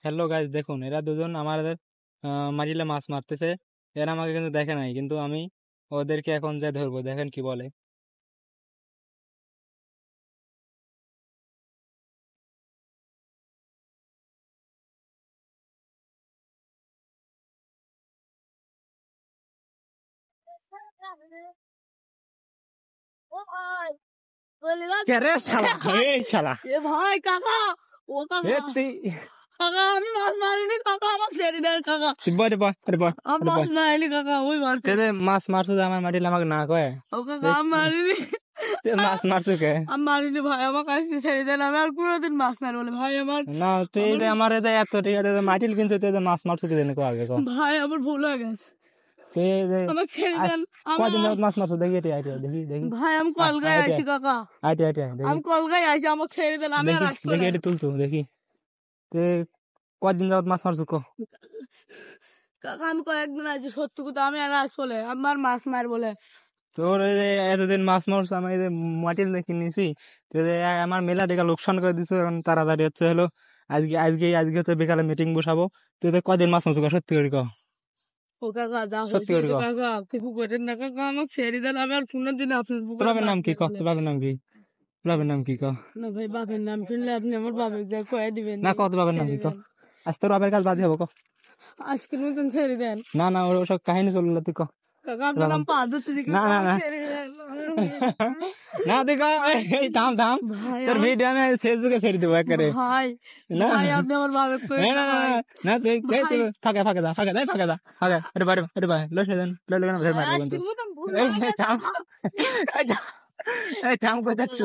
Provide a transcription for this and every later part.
Hello guys, দেখুন এরা দুজন আমাদের মারিলে মাছ মারতেছে। এরা আমাকে কিন্তু দেখে নাই, কিন্তু আমি ওদেরকে এখন যে ধরবো, দেখেন কি বলে। ও ভাই বললাম কে রে শালা, এই শালা, এ ভাই কাকা ও এ কাকা তুই কাকা আমি মাছ মারিনি কাকা আমাকে ছেড়ে দেন কাকা তুই বয় রে, বয় আরে বয়, আমি আরে মাছ বয়। মারিনি কাকা ওই মারছে তুই যে মাছ মারছো যে আমার মারিলে আমাকে না কয়। ও কাকা আমি মারিনি তুই মাছ মারছো কে? আমি মারিনি ভাই আমার কাছে ছেড়ে দেন আমি আর কোনোদিন মাছ মারবো বলে ভাই আমার না তুই যে আমার এই যে এত ঠিক আছে মারিল, কিন্তু তুই যে মাছ মারছো কি জানি কো আগে কো। ভাই আমার ভুল হয়ে গেছে তুই যে আমাকে ছেড়ে আজ দেন কদিন আমার যাবত মাছ মারছো, দেখি এটি আইটি দেখি দেখি। ভাই আমি কলগায় আইটি আইছি কাকা আইটি আইটি দেখি আমি কলগায় আইছি আমাকে ছেড়ে দেন আমি আর দেখি আসবো দেখি না এটি তুলতো দেখি। তুই কদিন যাবত মাছ মারছো কো? কাকা আমি কয়েকদিন আছি সত্যি কথা আমি আর আসবো না আমার মাছ মার বলে তোর এই যে এতদিন মাছ মারছো, আমি এই যে মাটির দেখে নিয়েছি। তুই যে আমার মেলা টাকা লোকসান করে দিছো, এখন তাড়াতাড়ি হচ্ছে হলো আজকে হচ্ছে বিকালে মিটিং বসাবো। তুই তো কদিন মাছ মারছো কও, সত্যি করে কও, ও কাকা যা সত্যি হয়েছে করে কও। কাকা কিছু করেন না কাকা আমাকে ছেড়ে দেন আমি আর কোনোদিন আপনার তোর পুকুরে বাপের মাছ নাম কি কও, মারবো তোর বাপের নাম কি? তোর বাপের নাম কি কও? না ভাই বাপের নাম শুনলে আপনি আমার বাপের যা কয়ে দিবেন না কও, তোর বাপের নাম ছেড়ে কি কও? দেন আজ তোর বাপের কাজ বাদি হবো কও। আজকের মতন ছেড়ে দেন না না, ওসব কাহিনী চললো, তুই কও। কাকা তোর আপনার নাম বাপের- পা ধরতে দিকে না না না ছেড়ে দেন না, তুই কও, এই থাম থাম। ভাই তোর ভিডিও আমি ফেসবুকে ছেড়ে দেবো একবারে। ভাই না ভাই আপনি আমার বাপের কয়ে না না না না ভাই না, তুই ভাই ফাঁকা ফাঁকা যা, ফাঁকা যাই, ফাঁকা যা, ফাঁকা। আরে ভাই লসে দেন, লসে দেন, ধরে ভাই মারবো কিন্তু। আজকের মতন ভুল এই হয়ে গেছে থাম, এই থাম, এই থাম, কই যাচ্ছ?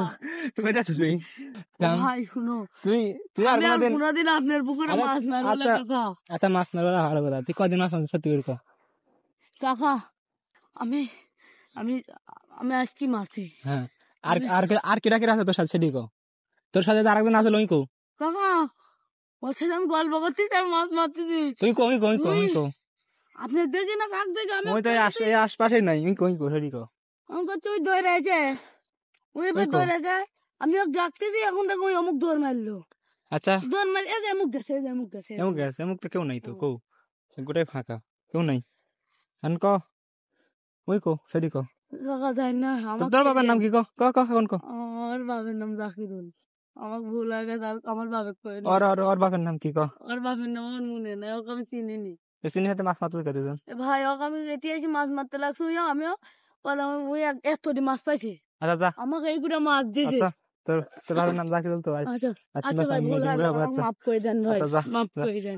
কই যাচ্ছ তুই? ও থাম। ভাই শুনো তুই তুই আর আমি আর কোনোদিন কোনোদিন আপনার পুকুরে আচ্ছা মাছ মারবো না আচ্ছা কাকা আচ্ছা, মাছ মারবে না, ভালো কথা। তুই কদিন মাছ মারছিস সত্যি করে কও। কাকা আমি আমি আমি আজ কি মারছি হ্যাঁ, আর আমি আর আর কিরা কিরা আছে তোর সাথে সেটি কও। তোর সাথে যে আরেকজন আছে ওই কও। কাকা বলছে যে আমি গল্প করতেছি আর মাছ মারতেছি তুই কও, আমি কও, আমি কও, তুই আমি কও। আপনি দেখি না কাক দেখে আমি ওই তো এই আশপাশে নাই, আমি কই কও সেটি কও। আমি করছি ওই ধরে আছে ওই ওই এবার কও। ধরে আছে আমি ওকে ডাকতেছি এখন দেখো ওই অমুক দৌড় মারলো আচ্ছা, দৌড় মারি এই যে অমুক গেছে এই যে অমুক গেছে এমুক গেছে, এমুক তো কেউ নাই তো কও। গোটাই ফাঁকা, কেউ নাই। এখন ক, ওই কো সেটি কো। কাকা যাই না তোর আমাকে তোর ছেড়ে বাবার নাম দেন। কি কো, ক ক এখন কো। আমার বাবার নাম জাকিরুল আমাকে ভুল হয়ে গেছে আর আমার বাবার কই না ওর বাপের নাম কি কো? ওর বাবার নাম আমার মনে নাই ওকে আমি চিনিনি চিনি হাতে মাছ মারতে কত জন? এ ভাই ওকে আমি এটি এসে মাছ মারতে লাগছি আমিও পরে ওই এত মাছ পাইছি আচ্ছা যা। আমাকে এইগুলা মাছ দিছে আচ্ছা, তোর তোর বাবার নাম জাকির তো। আচ্ছা আচ্ছা আচ্ছা ভাই ভুল মিটিং হয়ে করে গেছে হবে। আমাকে আচ্ছা মাফ করে দেন ভাই আচ্ছা যা মাফ যা। করে দেন